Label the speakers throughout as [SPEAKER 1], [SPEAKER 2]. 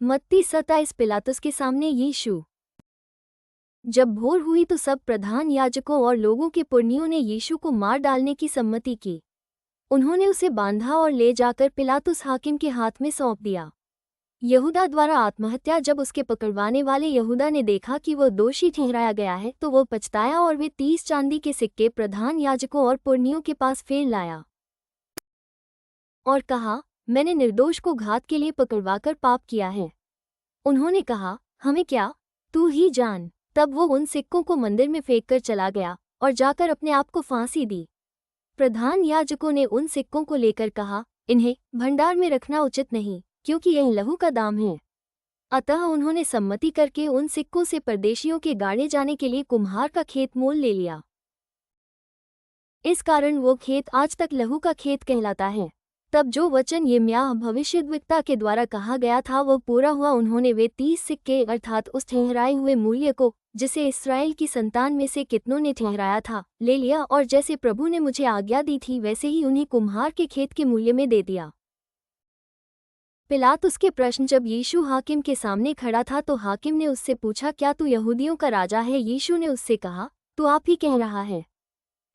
[SPEAKER 1] मत्ती 27 पिलातुस के सामने यीशु। जब भोर हुई तो सब प्रधान याजकों और लोगों के पुरनियों ने यीशु को मार डालने की सम्मति की। उन्होंने उसे बांधा और ले जाकर पिलातुस हाकिम के हाथ में सौंप दिया। यहूदा द्वारा आत्महत्या। जब उसके पकड़वाने वाले यहूदा ने देखा कि वो दोषी ठहराया गया है तो वो पछताया और वे 30 चांदी के सिक्के प्रधान याजकों और पुरनियों के पास फेर लाया और कहा, मैंने निर्दोष को घात के लिए पकड़वाकर पाप किया है। उन्होंने कहा, हमें क्या, तू ही जान। तब वो उन सिक्कों को मंदिर में फेंककर चला गया और जाकर अपने आप को फांसी दी। प्रधान याजकों ने उन सिक्कों को लेकर कहा, इन्हें भंडार में रखना उचित नहीं, क्योंकि यह लहू का दाम है। अतः उन्होंने सम्मति करके उन सिक्कों से परदेशियों के गाड़े जाने के लिए कुम्हार का खेत मोल ले लिया। इस कारण वो खेत आज तक लहू का खेत कहलाता है। तब जो वचन यिर्मयाह भविष्यद्वक्ता के द्वारा कहा गया था वो पूरा हुआ। उन्होंने वे 30 सिक्के अर्थात उस ठहराए हुए मूल्य को, जिसे इस्राएल की संतान में से कितनों ने ठहराया था, ले लिया और जैसे प्रभु ने मुझे आज्ञा दी थी वैसे ही उन्हें कुम्हार के खेत के मूल्य में दे दिया। पिलातुस के प्रश्न। जब यीशु हाकिम के सामने खड़ा था तो हाकिम ने उससे पूछा, क्या तू यहूदियों का राजा है? यीशु ने उससे कहा, तू आप ही कह रहा है।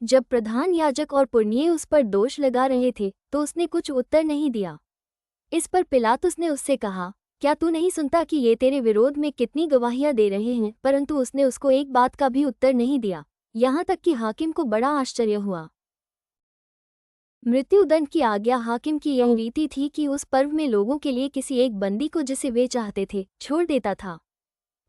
[SPEAKER 1] जब प्रधान याजक और पुरनिये उस पर दोष लगा रहे थे तो उसने कुछ उत्तर नहीं दिया। इस पर पिलातुस ने उससे कहा, क्या तू नहीं सुनता कि ये तेरे विरोध में कितनी गवाहियां दे रहे हैं? परंतु उसने उसको एक बात का भी उत्तर नहीं दिया, यहाँ तक कि हाकिम को बड़ा आश्चर्य हुआ। मृत्युदंड की आज्ञा। हाकिम की यह रीति थी कि उस पर्व में लोगों के लिए किसी एक बंदी को, जिसे वे चाहते थे, छोड़ देता था।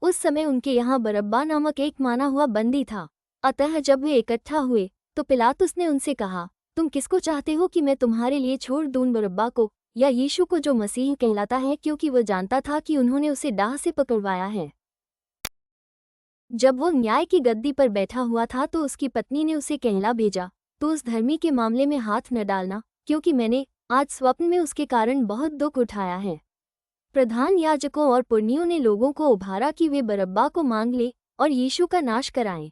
[SPEAKER 1] उस समय उनके यहाँ बरअब्बा नामक एक माना हुआ बंदी था। अतः जब वे इकट्ठा हुए तो पिलातुस ने उनसे कहा, तुम किसको चाहते हो कि मैं तुम्हारे लिए छोड़ दूं, बरअब्बा को या यीशु को जो मसीह कहलाता है? क्योंकि वह जानता था कि उन्होंने उसे डाह से पकड़वाया है। जब वो न्याय की गद्दी पर बैठा हुआ था तो उसकी पत्नी ने उसे कहला भेजा, तो उस धर्मी के मामले में हाथ न डालना, क्योंकि मैंने आज स्वप्न में उसके कारण बहुत दुख उठाया है। प्रधान याजकों और पुरनियों ने लोगों को उभारा कि वे बरअब्बा को मांग ले और यीशु का नाश कराएं।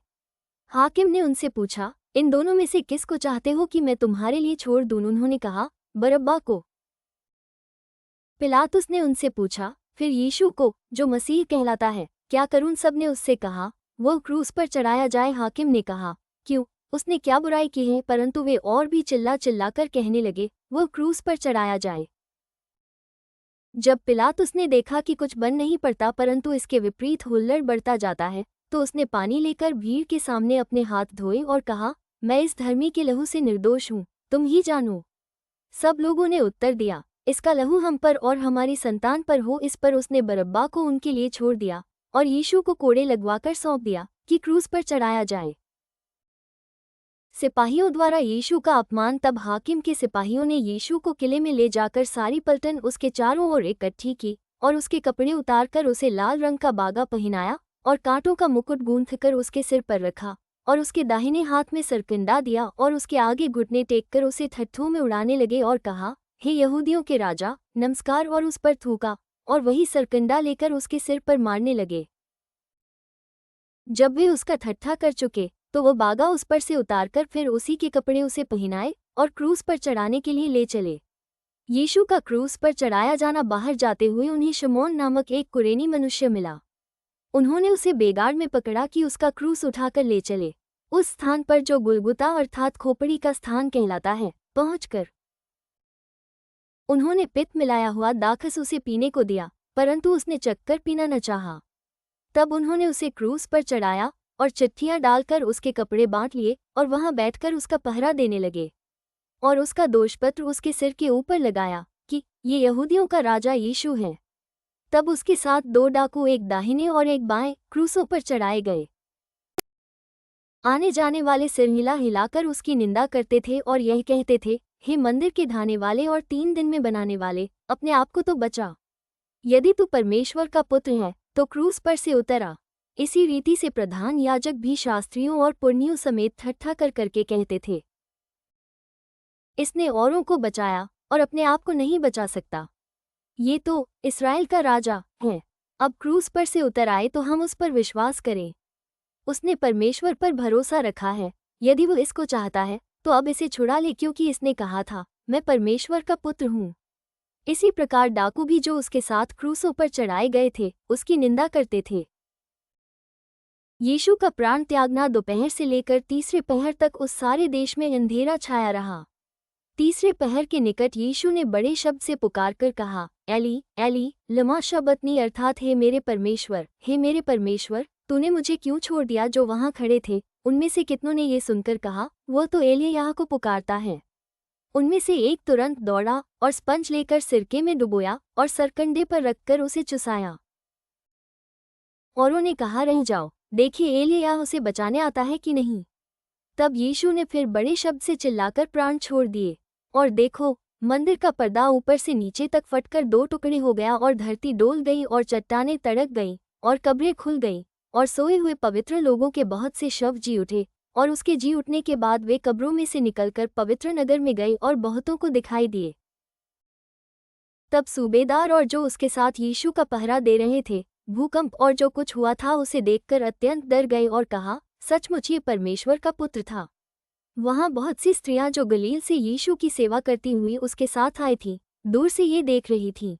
[SPEAKER 1] हाकिम ने उनसे पूछा, इन दोनों में से किसको चाहते हो कि मैं तुम्हारे लिए छोड़ दूं? उन्होंने कहा, बरअब्बा को। पिलातुस ने उनसे पूछा, फिर यीशु को, जो मसीह कहलाता है, क्या करूं? सब ने उससे कहा, वह क्रूस पर चढ़ाया जाए। हाकिम ने कहा, क्यों, उसने क्या बुराई की है? परंतु वे और भी चिल्ला चिल्लाकर कहने लगे, वह क्रूस पर चढ़ाया जाए। जब पिलातुस ने देखा कि कुछ बन नहीं पड़ता परंतु इसके विपरीत हुल्लड़ बढ़ता जाता है, तो उसने पानी लेकर भीड़ के सामने अपने हाथ धोए और कहा, मैं इस धर्मी के लहू से निर्दोष हूँ, तुम ही जानो। सब लोगों ने उत्तर दिया, इसका लहू हम पर और हमारी संतान पर हो। इस पर उसने बरअब्बा को उनके लिए छोड़ दिया और यीशु को कोड़े लगवाकर सौंप दिया कि क्रूस पर चढ़ाया जाए। सिपाहियों द्वारा यीशु का अपमान। तब हाकिम के सिपाहियों ने यीशु को किले में ले जाकर सारी पलटन उसके चारों ओर इकट्ठी की और उसके कपड़े उतारकर उसे लाल रंग का बागा पहनाया और कांटों का मुकुट गूंथकर उसके सिर पर रखा और उसके दाहिने हाथ में सरकंडा दिया और उसके आगे घुटने टेककर उसे ठट्ठों में उड़ाने लगे और कहा, हे यहूदियों के राजा, नमस्कार, और उस पर थूका और वही सरकंडा लेकर उसके सिर पर मारने लगे। जब वे उसका ठट्ठा कर चुके तो वह बागा उस पर से उतारकर फिर उसी के कपड़े उसे पहनाए और क्रूस पर चढ़ाने के लिए ले चले। यीशु का क्रूस पर चढ़ाया जाना। बाहर जाते हुए उन्हें शमौन नामक एक कुरेनी मनुष्य मिला। उन्होंने उसे बेगार में पकड़ा कि उसका क्रूस उठाकर ले चले। उस स्थान पर जो गुलगुता अर्थात खोपड़ी का स्थान कहलाता है, पहुंचकर उन्होंने पित्त मिलाया हुआ दाखस उसे पीने को दिया, परंतु उसने चखकर पीना न चाहा। तब उन्होंने उसे क्रूस पर चढ़ाया और चिट्ठियां डालकर उसके कपड़े बांट लिए और वहां बैठकर उसका पहरा देने लगे और उसका दोषपत्र उसके सिर के ऊपर लगाया कि ये यहूदियों का राजा यीशु है। तब उसके साथ 2 डाकू, एक दाहिने और एक बाएं, क्रूसों पर चढ़ाए गए। आने जाने वाले सिर हिला हिलाकर उसकी निंदा करते थे और यह कहते थे, हे मंदिर के ढाने वाले और 3 दिन में बनाने वाले, अपने आप को तो बचा। यदि तू परमेश्वर का पुत्र है तो क्रूस पर से उतर आ। इसी रीति से प्रधान याजक भी शास्त्रियों और पुरनियों समेत ठट्ठा कर करके कहते थे, इसने औरों को बचाया और अपने आप को नहीं बचा सकता। ये तो इस्राएल का राजा है। अब क्रूस पर से उतर आए तो हम उस पर विश्वास करें। उसने परमेश्वर पर भरोसा रखा है। यदि वो इसको चाहता है तो अब इसे छुड़ा ले, क्योंकि इसने कहा था, मैं परमेश्वर का पुत्र हूँ। इसी प्रकार डाकू भी जो उसके साथ क्रूसों पर चढ़ाए गए थे उसकी निंदा करते थे। यीशु का प्राण त्यागना दोपहर से लेकर तीसरे पहर तक उस सारे देश में अंधेरा छाया रहा। तीसरे पहर के निकट यीशु ने बड़े शब्द से पुकारकर कहा, एली एली लमा शबतनी, अर्थात हे मेरे परमेश्वर, तूने मुझे क्यों छोड़ दिया। जो वहां खड़े थे उनमें से कितनों ने ये सुनकर कहा, वह तो एलिय्याह को पुकारता है। उनमें से एक तुरंत दौड़ा और स्पंज लेकर सिरके में डुबोया और सरकंडे पर रखकर उसे चुसाया। औरों ने कहा, रह जाओ, देखिए एलिय्याह उसे बचाने आता है कि नहीं। तब यीशु ने फिर बड़े शब्द से चिल्लाकर प्राण छोड़ दिए। और देखो, मंदिर का पर्दा ऊपर से नीचे तक फटकर 2 टुकड़े हो गया और धरती डोल गई और चट्टानें तड़क गईं और कब्रें खुल गईं और सोए हुए पवित्र लोगों के बहुत से शव जी उठे। और उसके जी उठने के बाद वे कब्रों में से निकलकर पवित्र नगर में गए और बहुतों को दिखाई दिए। तब सूबेदार और जो उसके साथ यीशु का पहरा दे रहे थे भूकंप और जो कुछ हुआ था उसे देखकर अत्यंत डर गए और कहा, सचमुच ये परमेश्वर का पुत्र था। वहां बहुत सी स्त्रियां जो गलील से यीशु की सेवा करती हुई उसके साथ आई थीं, दूर से ये देख रही थीं।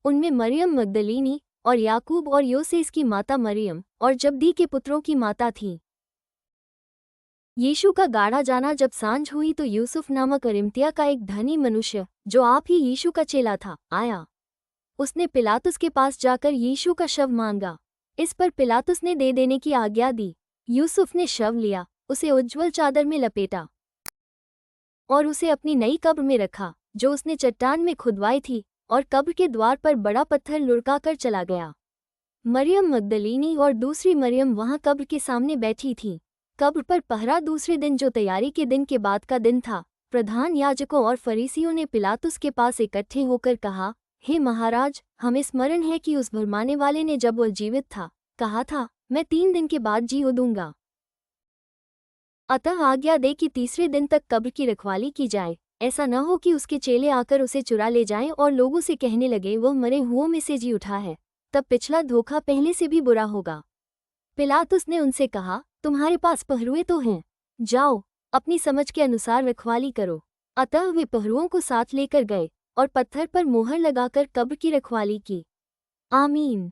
[SPEAKER 1] उनमें मरियम मगदलीनी और याकूब और योसेस की माता मरियम और जब्दी के पुत्रों की माता थी। यीशु का गाड़ा जाना। जब सांझ हुई तो यूसुफ नामक अरिमतिया का एक धनी मनुष्य, जो आप ही यीशु का चेला था, आया। उसने पिलातुस के पास जाकर यीशु का शव मांगा। इस पर पिलातुस ने दे देने की आज्ञा दी। यूसुफ ने शव लिया, उसे उज्ज्वल चादर में लपेटा और उसे अपनी नई कब्र में रखा जो उसने चट्टान में खुदवाई थी, और कब्र के द्वार पर बड़ा पत्थर लुढ़का कर चला गया। मरियम मगदलीनी और दूसरी मरियम वहां कब्र के सामने बैठी थीं। कब्र पर पहरा दूसरे दिन, जो तैयारी के दिन के बाद का दिन था, प्रधान याजकों और फरीसियों ने पिलातुस के पास इकट्ठे होकर कहा, हे महाराज, हमें स्मरण है कि उस भरमाने वाले ने जब वह जीवित था कहा था, मैं 3 दिन के बाद जी उठूंगा। अतः आज्ञा दे कि तीसरे दिन तक कब्र की रखवाली की जाए, ऐसा न हो कि उसके चेले आकर उसे चुरा ले जाएं और लोगों से कहने लगे, वह मरे हुओं में से जी उठा है। तब पिछला धोखा पहले से भी बुरा होगा। पिलातुस ने उनसे कहा, तुम्हारे पास पहरुए तो हैं, जाओ, अपनी समझ के अनुसार रखवाली करो। अतः वे पहरुओं को साथ लेकर गए और पत्थर पर मोहर लगाकर कब्र की रखवाली की। आमीन।